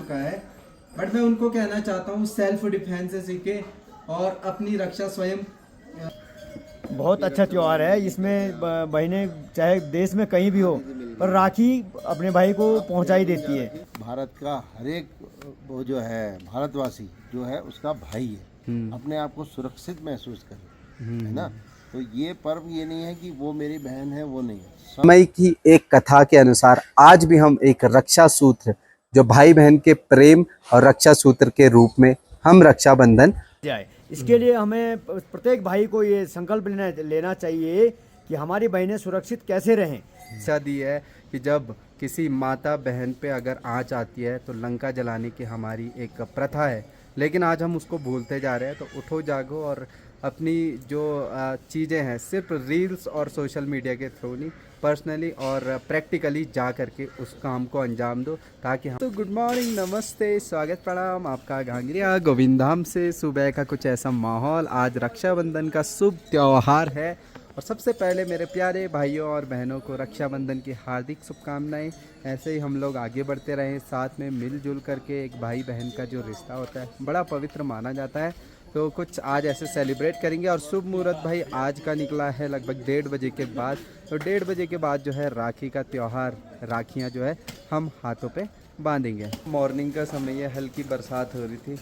चुका है, बट मैं उनको कहना चाहता हूँ सेल्फ डिफेंस से सीखे और अपनी रक्षा स्वयं। बहुत अच्छा त्यौहार है। इसमें बहनें चाहे देश में कहीं भी हो पर राखी अपने भाई को पहुंचा ही देती है। भारत का हर एक वो जो है भारतवासी जो है उसका भाई है, अपने आप को सुरक्षित महसूस करे, है ना। तो ये पर्व ये नहीं है कि वो मेरी बहन है वो नहीं है। समय की एक कथा के अनुसार आज भी हम एक रक्षा सूत्र जो भाई बहन के प्रेम और रक्षा सूत्र के रूप में हम रक्षाबंधन जाए, इसके लिए हमें प्रत्येक भाई को ये संकल्प लेना चाहिए कि हमारी बहनें सुरक्षित कैसे रहें। शिक्षा दी है कि जब किसी माता बहन पे अगर आँच आती है तो लंका जलाने की हमारी एक प्रथा है, लेकिन आज हम उसको भूलते जा रहे हैं। तो उठो जागो और अपनी जो चीज़ें हैं सिर्फ रील्स और सोशल मीडिया के थ्रू नहीं, पर्सनली और प्रैक्टिकली जा करके उस काम को अंजाम दो ताकि हम। तो गुड मॉर्निंग, नमस्ते, स्वागत प्रणाम आपका घांगरिया गोविंद धाम से। सुबह का कुछ ऐसा माहौल, आज रक्षाबंधन का शुभ त्यौहार है और सबसे पहले मेरे प्यारे भाइयों और बहनों को रक्षाबंधन की हार्दिक शुभकामनाएं। ऐसे ही हम लोग आगे बढ़ते रहें, साथ में मिलजुल करके। एक भाई बहन का जो रिश्ता होता है बड़ा पवित्र माना जाता है, तो कुछ आज ऐसे सेलिब्रेट करेंगे। और शुभ मुहूर्त भाई आज का निकला है लगभग 1:30 बजे के बाद। तो 1:30 बजे के बाद जो है राखी का त्यौहार, राखियाँ जो है हम हाथों पे बांधेंगे। मॉर्निंग का समय है, हल्की बरसात हो रही थी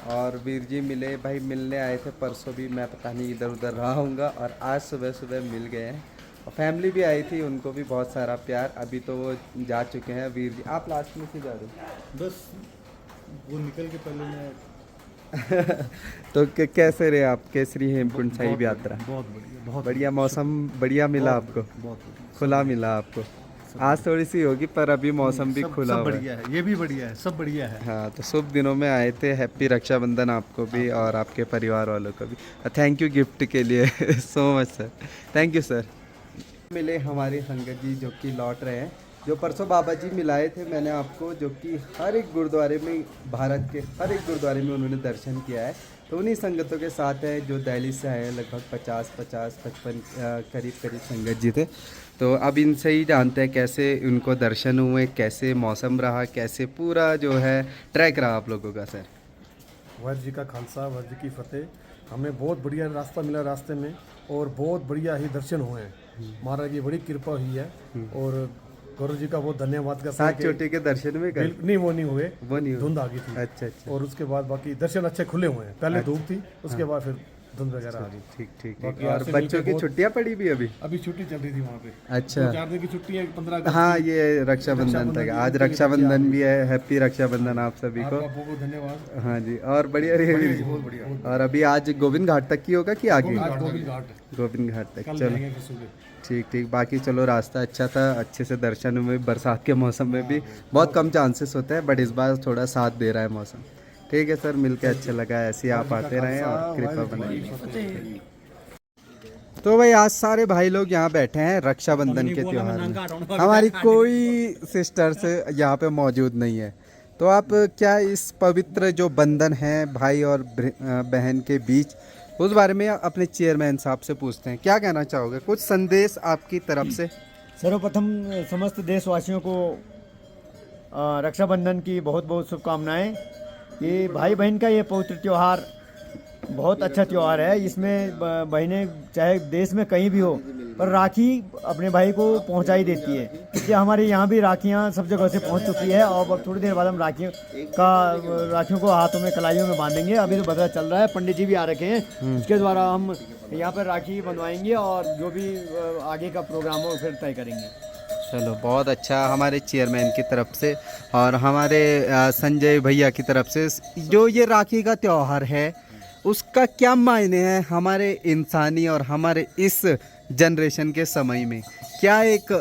और वीर जी मिले भाई, मिलने आए थे परसों भी, मैं पता नहीं इधर उधर रहा हूँगा, और आज सुबह सुबह मिल गए हैं। और फैमिली भी आई थी, उनको भी बहुत सारा प्यार। अभी तो वो जा चुके हैं वीर जी। आप लास्ट में से जा रहे हो? बस वो निकल के पहले मैं तो कैसे रहे आप केसरी हेमकुंड साहिब यात्रा? बहुत बढ़िया, बहुत बढ़िया। मौसम बढ़िया मिला आपको? बहुत खुला मिला आपको? आज थोड़ी सी होगी पर अभी मौसम भी खुला सब हुआ है। बढ़िया है, ये भी बढ़िया है, सब बढ़िया है। हाँ, तो शुभ दिनों में आए थे। हैप्पी रक्षाबंधन आपको भी और आपके परिवार वालों को भी। थैंक यू गिफ्ट के लिए so much sir, thank you sir. मिले हमारे संगत जी जो कि लौट रहे हैं, जो परसों बाबा जी मिलाए थे मैंने आपको, जो कि हर एक गुरुद्वारे में, भारत के हर एक गुरुद्वारे में उन्होंने दर्शन किया है। तो उन्हीं संगतों के साथ है जो दिल्ली से आए हैं, लगभग 50-55 करीब संगत जी थे। तो अब इनसे ही जानते हैं कैसे उनको दर्शन हुए, कैसे मौसम रहा, कैसे पूरा जो है ट्रैक रहा आप लोगों का सर। वाहिगुरू जी का खालसा, वाहिगुरू जी की फतेह। हमें बहुत बढ़िया रास्ता मिला रास्ते में और बहुत बढ़िया ही दर्शन हुए हैं। महाराज की बड़ी कृपा हुई है और गौरव जी का बहुत धन्यवाद का। 7 चोटी के दर्शन में कर? नहीं, वो नहीं हुए, वो नहीं हुए। धुंध आ गई थी। अच्छा अच्छा। और उसके बाद बाकी दर्शन अच्छे खुले हुए हैं। पहले धूप थी, उसके बाद फिर धुंध वगैरह आ गई। ठीक ठीक बाकी ठीक। और आपसे बच्चों मिलके की बहुत- छुट्टियां पड़ी भी अभी? अभी छुट्टी चल रही थी वहाँ पे। अच्छा। 2-4 दिन की छुट्टी है, 15 अगस्त हाँ, की। ये रक्षाबंधन तक। आज की रक्षाबंधन भी है। हैप्पी रक्षाबंधन आप सभी को। आपका बहुत बहुत धन्यवाद। हाँ जी। और बढ़िया रही बढ़िया जी, बहुत बढ़िया। और अभी आज गोविंद घाट तक की होगा कि आगे? आज गोविंद घाट, गोविंद घाट तक कल चलो। जाएंगे फिर सुबह। ठीक ठीक। बाकी चलो रास्ता अच्छा था, अच्छे से दर्शन हुए। बरसात के मौसम में भी बहुत कम चांसेस होते हैं, बट इस बार थोड़ा साथ दे रहा है मौसम। ठीक है सर, मिलके अच्छा लगा। ऐसे ही आप आते रहें और कृपा बनाइए। तो भाई आज सारे भाई लोग यहाँ बैठे हैं रक्षाबंधन के त्यौहार में। हमारी कोई सिस्टर्स यहाँ पे मौजूद नहीं है। तो आप क्या इस पवित्र जो बंधन है भाई और बहन के बीच, उस बारे में अपने चेयरमैन साहब से पूछते हैं, क्या कहना चाहोगे? कुछ संदेश आपकी तरफ से। सर्वप्रथम समस्त देशवासियों को रक्षाबंधन की बहुत बहुत शुभकामनाएं। ये भाई बहन का ये पवित्र त्यौहार बहुत अच्छा त्यौहार है। इसमें बहनें चाहे देश में कहीं भी हो पर राखी अपने भाई को पहुंचा ही देती है। इसलिए हमारे यहाँ भी राखियाँ सब जगह से पहुंच चुकी है और अब थोड़ी देर बाद हम राखियों को हाथों में कलाइयों में बांधेंगे। अभी तो बदला चल रहा है, पंडित जी भी आ रखे हैं, उसके द्वारा हम यहाँ पर राखी बंधवाएंगे और जो भी आगे का प्रोग्राम हो फिर तय करेंगे। चलो बहुत अच्छा हमारे चेयरमैन की तरफ से और हमारे संजय भैया की तरफ से। जो ये राखी का त्यौहार है उसका क्या मायने हैं हमारे इंसानी और हमारे इस जनरेशन के समय में? क्या एक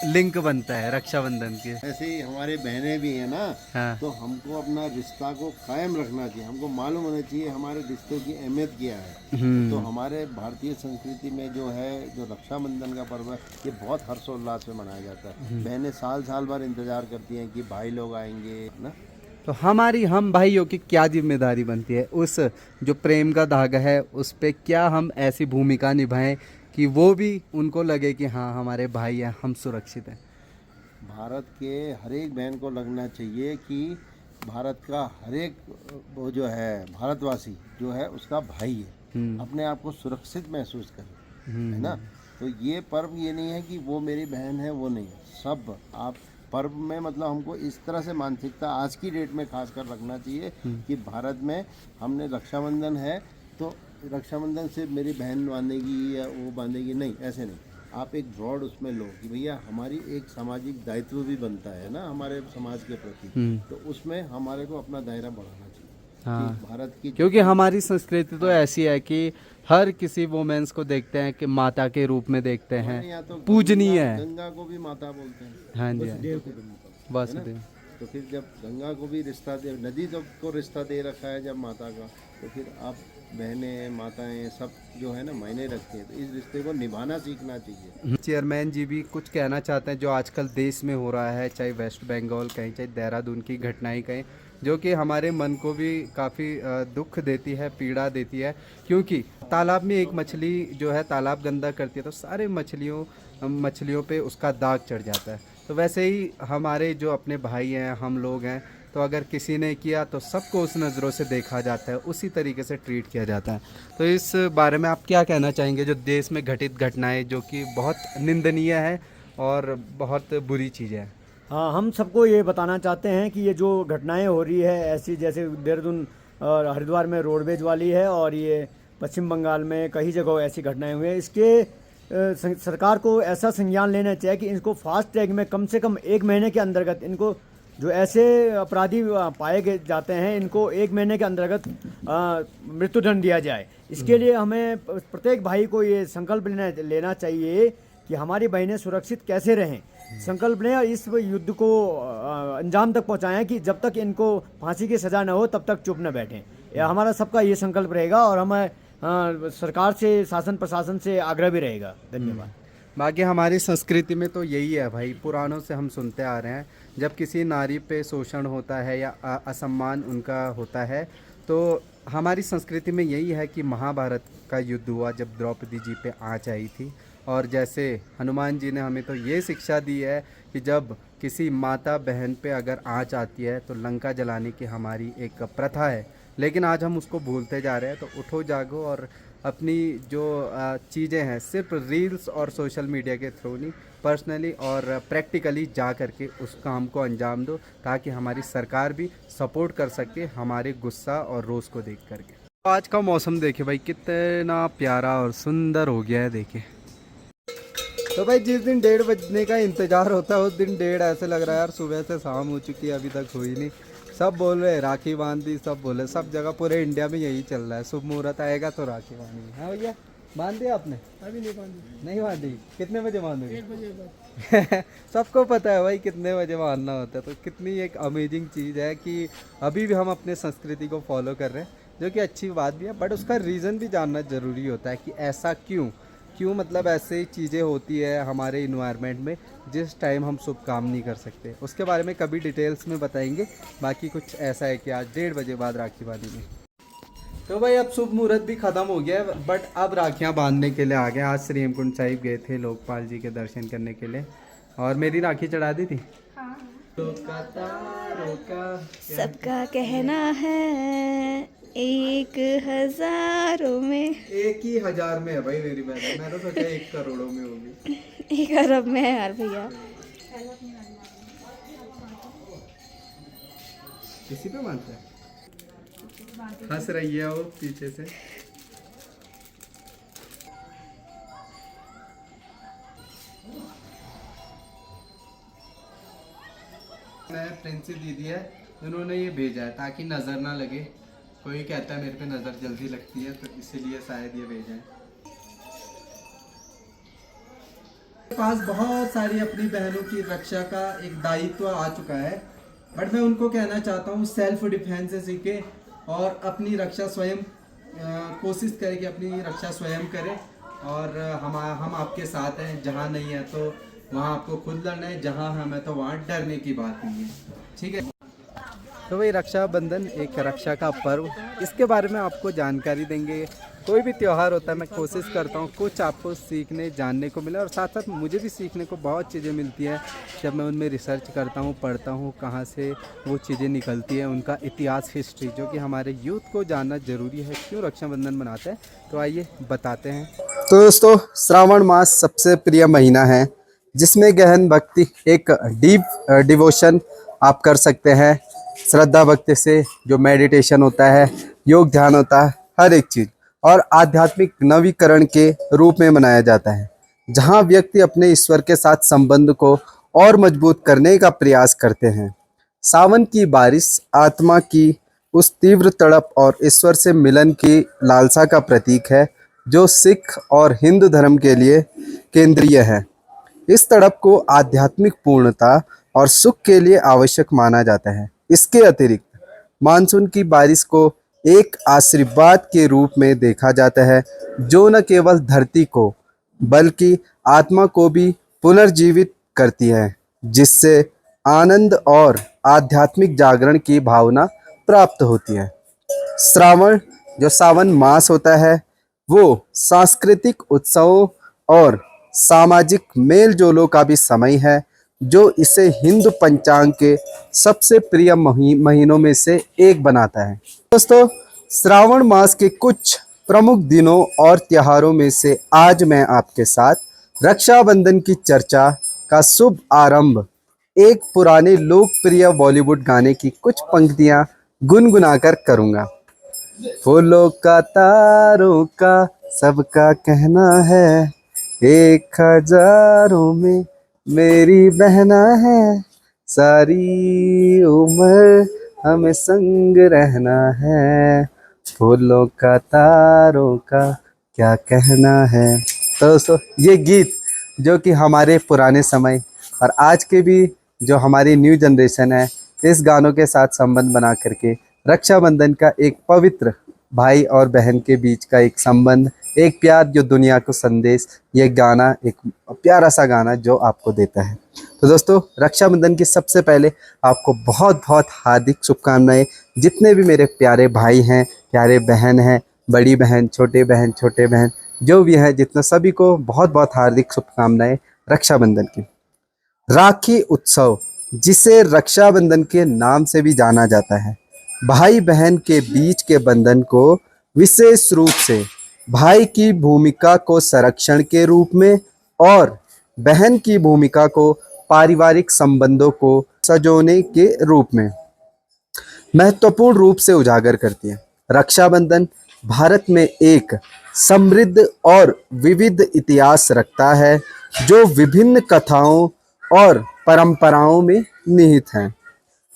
लिंक बनता है रक्षाबंधन के? ऐसे ही हमारे बहनें भी हैं ना। हाँ। तो हमको अपना रिश्ता को कायम रखना चाहिए। हमको मालूम होना चाहिए हमारे रिश्ते की अहमियत क्या है। तो हमारे भारतीय संस्कृति में जो है, जो रक्षाबंधन का पर्व है, ये बहुत हर्षोल्लास में मनाया जाता है। बहनें साल साल भर इंतजार करती हैं कि भाई लोग आएंगे ना। तो हम भाइयों की क्या जिम्मेदारी बनती है उस जो प्रेम का धागा है उस पे? क्या हम ऐसी भूमिका निभाएं कि वो भी उनको लगे कि हाँ हमारे भाई हैं, हम सुरक्षित हैं? भारत के हर एक बहन को लगना चाहिए कि भारत का हर एक वो जो है भारतवासी जो है उसका भाई है, अपने आप को सुरक्षित महसूस करे, है ना। तो ये पर्व ये नहीं है कि वो मेरी बहन है वो नहीं है, सब आप पर्व में मतलब हमको इस तरह से मानसिकता आज की डेट में खास कर रखना चाहिए कि भारत में हमने रक्षाबंधन है तो रक्षाबंधन से मेरी बहन बांधेगी या वो बांधेगी, नहीं, ऐसे नहीं। आप एक ब्रॉड उसमें लो कि भैया हमारी एक सामाजिक दायित्व भी बनता है ना हमारे समाज के प्रति, तो उसमें हमारे को अपना दायरा बढ़ाना चाहिए। हाँ। कि भारत की क्योंकि हमारी संस्कृति तो ऐसी है कि हर किसी वुमेन्स को देखते हैं कि माता के रूप में देखते हैं, या तो पूजनीय है। गंगा को भी माता बोलते हैं, हाँ जी, हाँ जी। वासुदेव। तो फिर जब गंगा को भी रिश्ता दे, नदी तो को रिश्ता दे रखा है जब माता का, तो फिर आप बहनें माताएं सब जो है ना मायने रखते हैं, तो इस रिश्ते को निभाना सीखना चाहिए। चेयरमैन जी भी कुछ कहना चाहते हैं जो आजकल देश में हो रहा है, चाहे वेस्ट बंगाल कहीं, चाहे देहरादून की घटनाएं कहीं, जो कि हमारे मन को भी काफ़ी दुख देती है, पीड़ा देती है। क्योंकि तालाब में एक मछली जो है तालाब गंदा करती है तो सारे मछलियों पे उसका दाग चढ़ जाता है। तो वैसे ही हमारे जो अपने भाई हैं, हम लोग हैं, तो अगर किसी ने किया तो सबको उस नज़रों से देखा जाता है, उसी तरीके से ट्रीट किया जाता है। तो इस बारे में आप क्या कहना चाहेंगे जो देश में घटित घटनाएं जो कि बहुत निंदनीय है और बहुत बुरी चीज़ें हैं? हाँ, हम सबको ये बताना चाहते हैं कि ये जो घटनाएं हो रही है ऐसी, जैसे देहरादून और हरिद्वार में रोडवेज वाली है और ये पश्चिम बंगाल में कई जगह ऐसी घटनाएं हुई हैं, इसके सरकार को ऐसा संज्ञान लेना चाहिए कि इनको फास्ट ट्रैक में कम से कम 1 महीने के अंतर्गत इनको जो ऐसे अपराधी पाए गए जाते हैं इनको 1 महीने के अंतर्गत मृत्युदंड दिया जाए। इसके लिए हमें प्रत्येक भाई को ये संकल्प लेना चाहिए कि हमारी बहनें सुरक्षित कैसे रहें। संकल्प लें और इस युद्ध को अंजाम तक पहुंचाएं कि जब तक इनको फांसी की सज़ा न हो तब तक चुप न बैठें। हमारा सबका ये संकल्प रहेगा और हमें सरकार से, शासन प्रशासन से आग्रह भी रहेगा। धन्यवाद। बाकी हमारी संस्कृति में तो यही है भाई, पुरानों से हम सुनते आ रहे हैं, जब किसी नारी पे शोषण होता है या असम्मान उनका होता है तो हमारी संस्कृति में यही है कि महाभारत का युद्ध हुआ जब द्रौपदी जी पे आँच आई थी, और जैसे हनुमान जी ने हमें तो ये शिक्षा दी है कि जब किसी माता बहन पे अगर आँच आती है तो लंका जलाने की हमारी एक प्रथा है, लेकिन आज हम उसको भूलते जा रहे हैं। तो उठो जागो और अपनी जो चीज़ें हैं सिर्फ रील्स और सोशल मीडिया के थ्रू नहीं, पर्सनली और प्रैक्टिकली जा करके उस काम को अंजाम दो, ताकि हमारी सरकार भी सपोर्ट कर सके हमारे गुस्सा और रोष को देख करके। आज का मौसम देखिए भाई कितना प्यारा और सुंदर हो गया है, देखिए। तो भाई जिस दिन 1:30 बजने का इंतज़ार होता है उस दिन 1:30 ऐसे लग रहा है यार सुबह से शाम हो चुकी है, अभी तक हुई नहीं। सब बोल रहे हैं राखी बांध दी, सब बोले, सब जगह पूरे इंडिया में यही चल रहा है, शुभ मुहूर्त आएगा तो राखी बांधेंगे। हाँ भैया, बांध दिया आपने? अभी नहीं बांधी। नहीं बांधी? कितने बजे बांधोगे? 1 बजे। सबको पता है भाई कितने बजे बांधना होता है। तो कितनी एक अमेजिंग चीज़ है कि अभी भी हम अपने संस्कृति को फॉलो कर रहे हैं, जो कि अच्छी बात भी है, बट उसका रीज़न भी जानना ज़रूरी होता है कि ऐसा क्यों मतलब ऐसे चीज़ें होती है हमारे इन्वायरमेंट में जिस टाइम हम शुभ काम नहीं कर सकते। उसके बारे में कभी डिटेल्स में बताएंगे। बाकी कुछ ऐसा है कि आज 1:30 बजे बाद राखी बांधेंगे। तो भाई अब शुभ मुहूर्त भी ख़त्म हो गया है, बट अब राखियाँ बांधने के लिए आ गए। आज श्री हेमकुंड साहिब गए थे लोकपाल जी के दर्शन करने के लिए, और मेरी राखी चढ़ा दी थी। सबका कहना है 1,000 में, 1,000 में है भाई मेरी बहन। मैंने सोचा 1 करोड़ों में होगी। 1 अरब में है यार भैया। किसी पे मानता है? हंस रही है वो पीछे से। मैं प्रिंसी दीदी है, उन्होंने ये भेजा है ताकि नज़र ना लगे। कोई कहता है मेरे पे नज़र जल्दी लगती है, तो इसीलिए शायद ये भेजा है। मेरे पास बहुत सारी अपनी बहनों की रक्षा का एक दायित्व आ चुका है, बट मैं उनको कहना चाहता हूँ सेल्फ डिफेंस से सीखे और अपनी रक्षा स्वयं कोशिश करें कि अपनी रक्षा स्वयं करें। और हम आपके साथ हैं, जहाँ नहीं है तो वहाँ आपको खुद लड़ना है, जहाँ हम है तो वहाँ डरने की बात नहीं है, ठीक है। तो भाई रक्षाबंधन एक रक्षा का पर्व, इसके बारे में आपको जानकारी देंगे कोई भी त्यौहार होता है मैं कोशिश करता हूँ कुछ आपको सीखने जानने को मिले, और साथ साथ मुझे भी सीखने को बहुत चीज़ें मिलती हैं जब मैं उनमें रिसर्च करता हूँ, पढ़ता हूँ, कहाँ से वो चीज़ें निकलती हैं, उनका इतिहास, हिस्ट्री, जो कि हमारे यूथ को जानना ज़रूरी है। क्यों रक्षाबंधन मनाते हैं, तो आइए बताते हैं। तो दोस्तों, श्रावण मास सबसे प्रिय महीना है जिसमें गहन भक्ति, एक डीप डिवोशन आप कर सकते हैं। श्रद्धा भक्ति से जो मेडिटेशन होता है, योग ध्यान होता है, हर एक चीज़ और आध्यात्मिक नवीकरण के रूप में मनाया जाता है, जहां व्यक्ति अपने ईश्वर के साथ संबंध को और मजबूत करने का प्रयास करते हैं। सावन की बारिश आत्मा की उस तीव्र तड़प और ईश्वर से मिलन की लालसा का प्रतीक है जो सिख और हिंदू धर्म के लिए केंद्रीय है। इस तड़प को आध्यात्मिक पूर्णता और सुख के लिए आवश्यक माना जाता है। इसके अतिरिक्त मानसून की बारिश को एक आशीर्वाद के रूप में देखा जाता है जो न केवल धरती को बल्कि आत्मा को भी पुनर्जीवित करती है, जिससे आनंद और आध्यात्मिक जागरण की भावना प्राप्त होती है। श्रावण, जो सावन मास होता है, वो सांस्कृतिक उत्सवों और सामाजिक मेल जोलों का भी समय है, जो इसे हिंदू पंचांग के सबसे प्रिय महीनों में से एक बनाता है। दोस्तों, श्रावण मास के कुछ प्रमुख दिनों और त्योहारों में से आज मैं आपके साथ रक्षाबंधन की चर्चा का शुभ आरंभ एक पुराने लोकप्रिय बॉलीवुड गाने की कुछ पंक्तियां गुनगुनाकर करूंगा। फूलों का तारों का सबका कहना है, 1000 में मेरी बहना है, सारी उम्र हमें संग रहना है, फूलों का तारों का क्या कहना है। तो दोस्तों, ये गीत जो कि हमारे पुराने समय और आज के भी जो हमारी न्यू जनरेशन है, इस गानों के साथ संबंध बना करके रक्षाबंधन का एक पवित्र भाई और बहन के बीच का एक संबंध, एक प्यार जो दुनिया को संदेश, ये गाना एक प्यारा सा गाना जो आपको देता है। तो दोस्तों, रक्षाबंधन की सबसे पहले आपको बहुत बहुत हार्दिक शुभकामनाएं। जितने भी मेरे प्यारे भाई हैं, प्यारे बहन हैं, बड़ी बहन, छोटे बहन, जो भी हैं, जितना सभी को बहुत बहुत हार्दिक शुभकामनाएं रक्षाबंधन की। राखी उत्सव, जिसे रक्षाबंधन के नाम से भी जाना जाता है, भाई बहन के बीच के बंधन को विशेष रूप से भाई की भूमिका को संरक्षण के रूप में और बहन की भूमिका को पारिवारिक संबंधों को सजोने के रूप में महत्वपूर्ण रूप से उजागर करती है। रक्षाबंधन भारत में एक समृद्ध और विविध इतिहास रखता है जो विभिन्न कथाओं और परंपराओं में निहित हैं।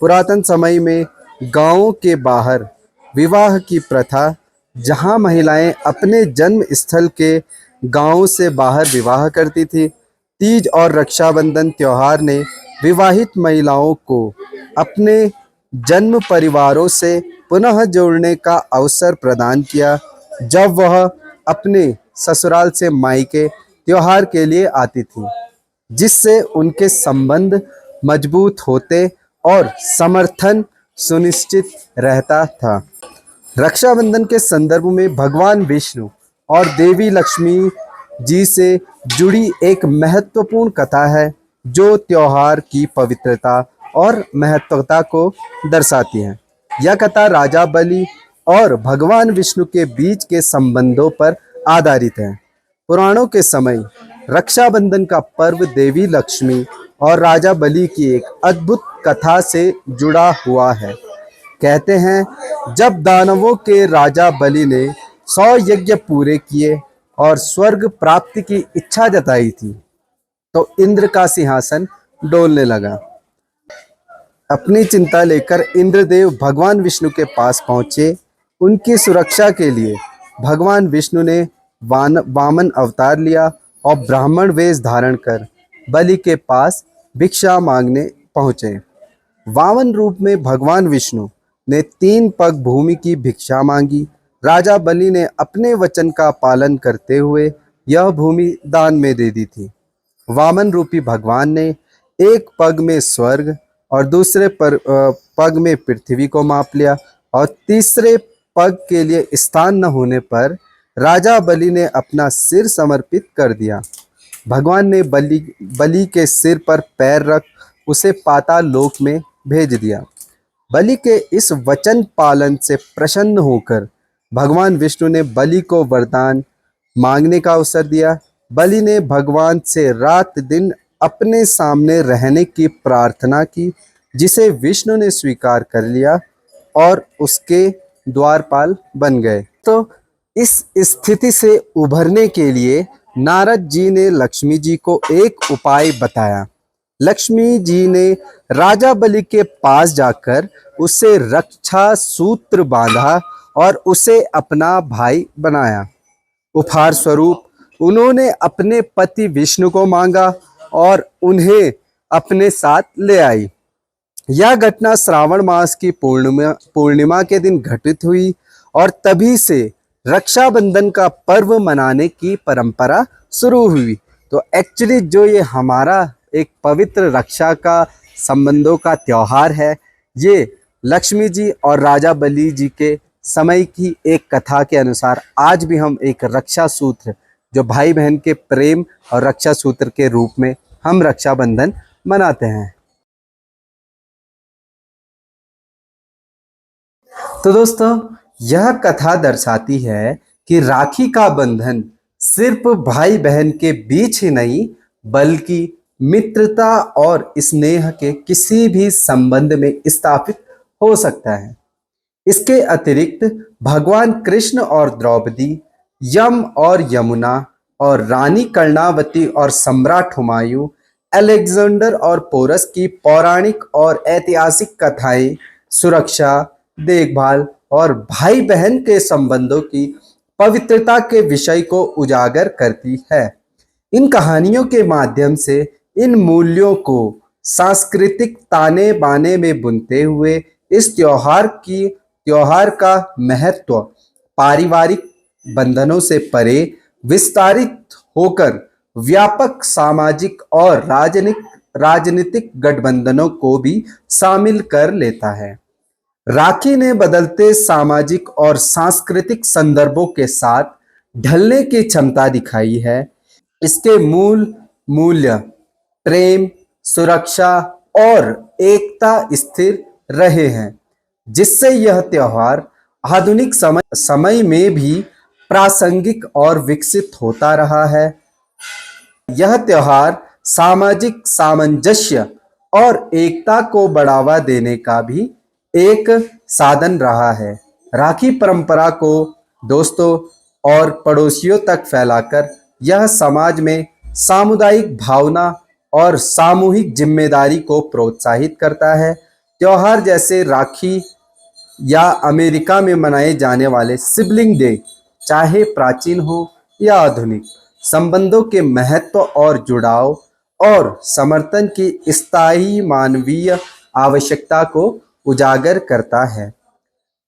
पुरातन समय में गांवों के बाहर विवाह की प्रथा, जहां महिलाएं अपने जन्म स्थल के गांव से बाहर विवाह करती थी। तीज और रक्षाबंधन त्योहार ने विवाहित महिलाओं को अपने जन्म परिवारों से पुनः जोड़ने का अवसर प्रदान किया, जब वह अपने ससुराल से मायके त्योहार के लिए आती थी, जिससे उनके संबंध मजबूत होते और समर्थन सुनिश्चित रहता था। रक्षाबंधन के संदर्भ में भगवान विष्णु और देवी लक्ष्मी जी से जुड़ी एक महत्वपूर्ण कथा है जो त्योहार की पवित्रता और महत्वता को दर्शाती है। यह कथा राजा बलि और भगवान विष्णु के बीच के संबंधों पर आधारित है। पुराणों के समय रक्षाबंधन का पर्व देवी लक्ष्मी और राजा बलि की एक अद्भुत कथा से जुड़ा हुआ है। कहते हैं, जब दानवों के राजा बलि ने 100 यज्ञ पूरे किए और स्वर्ग प्राप्ति की इच्छा जताई थी, तो इंद्र का सिंहासन डोलने लगा। अपनी चिंता लेकर इंद्रदेव भगवान विष्णु के पास पहुंचे। उनकी सुरक्षा के लिए भगवान विष्णु ने वामन अवतार लिया और ब्राह्मण वेश धारण कर बलि के पास भिक्षा मांगने पहुंचे। वामन रूप में भगवान विष्णु ने 3 पग भूमि की भिक्षा मांगी। राजा बलि ने अपने वचन का पालन करते हुए यह भूमि दान में दे दी थी। वामन रूपी भगवान ने एक पग में स्वर्ग और दूसरे पग में पृथ्वी को माप लिया और तीसरे पग के लिए स्थान न होने पर राजा बलि ने अपना सिर समर्पित कर दिया। भगवान ने बलि के सिर पर पैर रख उसे पाताल लोक में भेज दिया। बलि के इस वचन पालन से प्रसन्न होकर भगवान विष्णु ने बलि को वरदान मांगने का अवसर दिया। बलि ने भगवान से रात दिन अपने सामने रहने की प्रार्थना की, जिसे विष्णु ने स्वीकार कर लिया और उसके द्वारपाल बन गए। तो इस स्थिति से उभरने के लिए नारद जी ने लक्ष्मी जी को एक उपाय बताया। लक्ष्मी जी ने राजा बलि के पास जाकर उसे रक्षा सूत्र बांधा और उसे अपना भाई बनाया। उपहार स्वरूप उन्होंने अपने पति विष्णु को मांगा और उन्हें अपने साथ ले आई। यह घटना श्रावण मास की पूर्णिमा के दिन घटित हुई और तभी से रक्षाबंधन का पर्व मनाने की परंपरा शुरू हुई। तो एक्चुअली जो ये हमारा एक पवित्र रक्षा का संबंधों का त्योहार है, ये लक्ष्मी जी और राजा बलि जी के समय की एक कथा के अनुसार आज भी हम एक रक्षा सूत्र, जो भाई बहन के प्रेम और रक्षा सूत्र के रूप में हम रक्षाबंधन मनाते हैं। तो दोस्तों, यह कथा दर्शाती है कि राखी का बंधन सिर्फ भाई बहन के बीच ही नहीं, बल्कि मित्रता और स्नेह के किसी भी संबंध में स्थापित हो सकता है। इसके अतिरिक्त भगवान कृष्ण और द्रौपदी, यम और यमुना और रानी कर्णावती और सम्राट हुमायूं, अलेक्जेंडर और पोरस की पौराणिक और ऐतिहासिक कथाएं सुरक्षा, देखभाल और भाई बहन के संबंधों की पवित्रता के विषय को उजागर करती है। इन कहानियों के माध्यम से इन मूल्यों को सांस्कृतिक ताने बाने में बुनते हुए इस त्योहार का महत्व पारिवारिक बंधनों से परे विस्तारित होकर व्यापक सामाजिक और राजनीतिक गठबंधनों को भी शामिल कर लेता है। राखी ने बदलते सामाजिक और सांस्कृतिक संदर्भों के साथ ढलने की क्षमता दिखाई है। इसके मूल्य प्रेम, सुरक्षा और एकता स्थिर रहे हैं, जिससे यह त्योहार आधुनिक समय में भी प्रासंगिक और विकसित होता रहा है। यह त्योहार सामाजिक सामंजस्य और एकता को बढ़ावा देने का भी एक साधन रहा है। राखी परंपरा को दोस्तों और पड़ोसियों तक फैलाकर यह समाज में सामुदायिक भावना और सामूहिक जिम्मेदारी को प्रोत्साहित करता है। त्योहार जैसे राखी या अमेरिका में मनाए जाने वाले सिबलिंग डे, चाहे प्राचीन हो या आधुनिक, संबंधों के महत्व और जुड़ाव और समर्थन की स्थायी मानवीय आवश्यकता को उजागर करता है।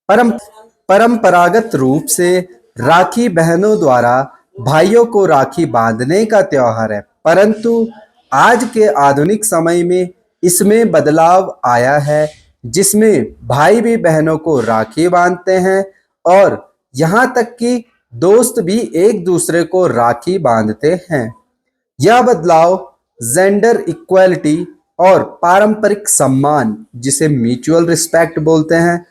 परंपरागत रूप से राखी बहनों द्वारा भाइयों को राखी बांधने का त्योहार है, परंतु आज के आधुनिक समय में इसमें बदलाव आया है, जिसमें भाई भी बहनों को राखी बांधते हैं और यहाँ तक कि दोस्त भी एक दूसरे को राखी बांधते हैं। यह बदलाव जेंडर इक्वालिटी और पारंपरिक सम्मान, जिसे म्यूचुअल रिस्पेक्ट बोलते हैं,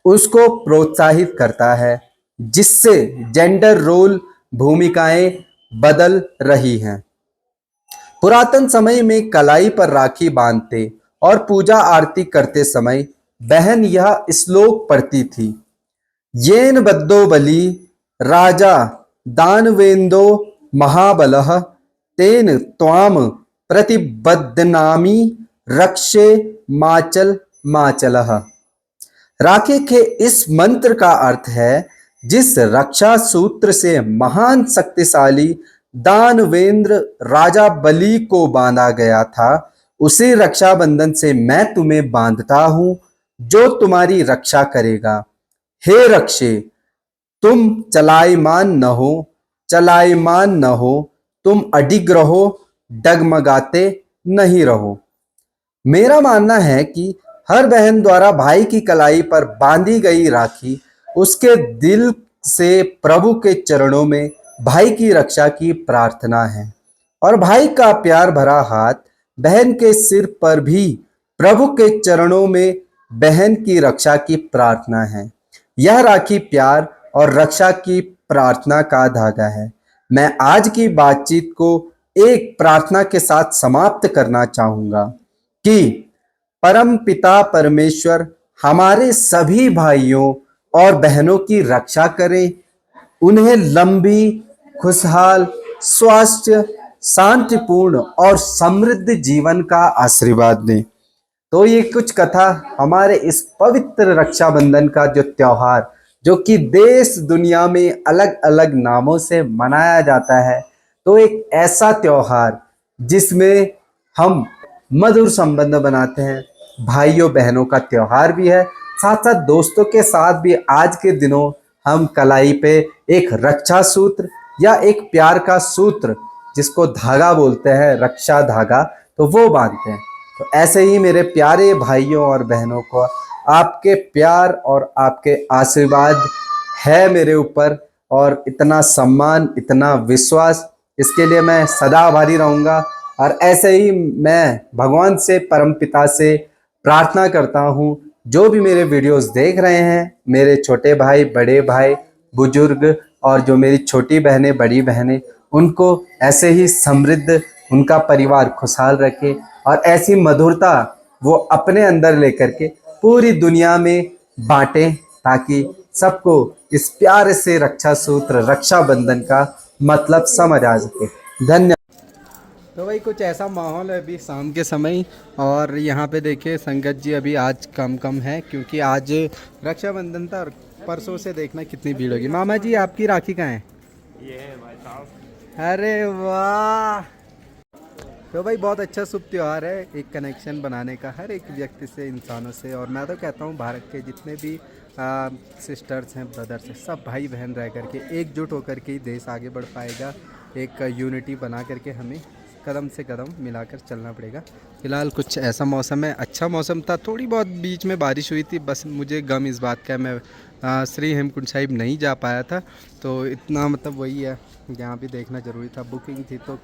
उसको प्रोत्साहित करता है, जिससे जेंडर रोल भूमिकाएं बदल रही हैं। पुरातन समय में कलाई पर राखी बांधते और पूजा आरती करते समय बहन यह श्लोक पढ़ती थी, येन बद्धो बलि राजा दानवेंदो महाबलः तेन त्वाम प्रतिबद्धनामि रक्षे माचल माचलः। राखी के इस मंत्र का अर्थ है, जिस रक्षा सूत्र से महान शक्तिशाली दानवेंद्र राजा बलि को बांधा गया था, उसी रक्षाबंधन से मैं तुम्हें बांधता हूं, जो तुम्हारी रक्षा करेगा। हे रक्षे, तुम चलायमान न हो, तुम अडिग रहो, डगमगाते नहीं रहो। मेरा मानना है कि हर बहन द्वारा भाई की कलाई पर बांधी गई राखी उसके दिल से प्रभु के चरणों में भाई की रक्षा की प्रार्थना है और भाई का प्यार भरा हाथ बहन के सिर पर भी प्रभु के चरणों में बहन की रक्षा की प्रार्थना है। यह राखी प्यार और रक्षा की प्रार्थना का धागा है। मैं आज की बातचीत को एक प्रार्थना के साथ समाप्त करना चाहूंगा कि परम पिता परमेश्वर हमारे सभी भाइयों और बहनों की रक्षा करें, उन्हें लंबी, खुशहाल, स्वास्थ्य, शांतिपूर्ण और समृद्ध जीवन का आशीर्वाद दें। तो ये कुछ कथा हमारे इस पवित्र रक्षाबंधन का जो त्योहार, जो कि देश दुनिया में अलग अलग नामों से मनाया जाता है, तो एक ऐसा त्योहार जिसमें हम मधुर संबंध बनाते हैं, भाइयों बहनों का त्योहार भी है, साथ साथ दोस्तों के साथ भी आज के दिनों हम कलाई पे एक रक्षा सूत्र या एक प्यार का सूत्र, जिसको धागा बोलते हैं, रक्षा धागा, तो वो बांधते हैं। तो ऐसे ही मेरे प्यारे भाइयों और बहनों को आपके प्यार और आपके आशीर्वाद है मेरे ऊपर, और इतना सम्मान, इतना विश्वास, इसके लिए मैं सदा आभारी रहूँगा। और ऐसे ही मैं भगवान से, परमपिता से प्रार्थना करता हूँ, जो भी मेरे वीडियोस देख रहे हैं, मेरे छोटे भाई, बड़े भाई, बुजुर्ग और जो मेरी छोटी बहनें, बड़ी बहनें, उनको ऐसे ही समृद्ध, उनका परिवार खुशहाल रखे और ऐसी मधुरता वो अपने अंदर लेकर के पूरी दुनिया में बांटें, ताकि सबको इस प्यार से रक्षा सूत्र, रक्षाबंधन का मतलब समझ आ सके। धन्यवाद। तो भाई कुछ ऐसा माहौल है अभी शाम के समय, और यहाँ पे देखिए संगत जी अभी आज कम है, क्योंकि आज रक्षाबंधन था और परसों से देखना कितनी भीड़ होगी। मामा जी आपकी राखी कहाँ है? ये है भाई साहब। अरे वाह। तो भाई बहुत अच्छा शुभ त्यौहार है, एक कनेक्शन बनाने का हर एक व्यक्ति से, इंसानों से। और मैं तो कहता हूँ भारत के जितने भी सिस्टर्स हैं, ब्रदर्स हैं, सब भाई बहन रह करके एकजुट होकर के ही देश आगे बढ़ पाएगा। एक यूनिटी बना करके हमें कदम से कदम मिलाकर चलना पड़ेगा। फिलहाल कुछ ऐसा मौसम है, अच्छा मौसम था, थोड़ी बहुत बीच में बारिश हुई थी, बस मुझे गम इस बात का, मैं श्री हेमकुंड साहिब नहीं जा पाया था, तो इतना मतलब वही है, यहाँ भी देखना ज़रूरी था। बुकिंग थी तो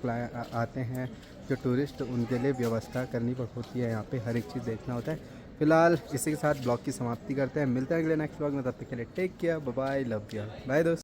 आते हैं जो टूरिस्ट, उनके लिए व्यवस्था करनी होती है, यहाँ पे हर एक चीज़ देखना होता है। फिलहाल इसी के साथ ब्लॉग की समाप्ति करते हैं, मिलते हैं अगले नेक्स्ट ब्लॉग में, तब तक के लिए take care, bye bye, love you, bye दोस्त।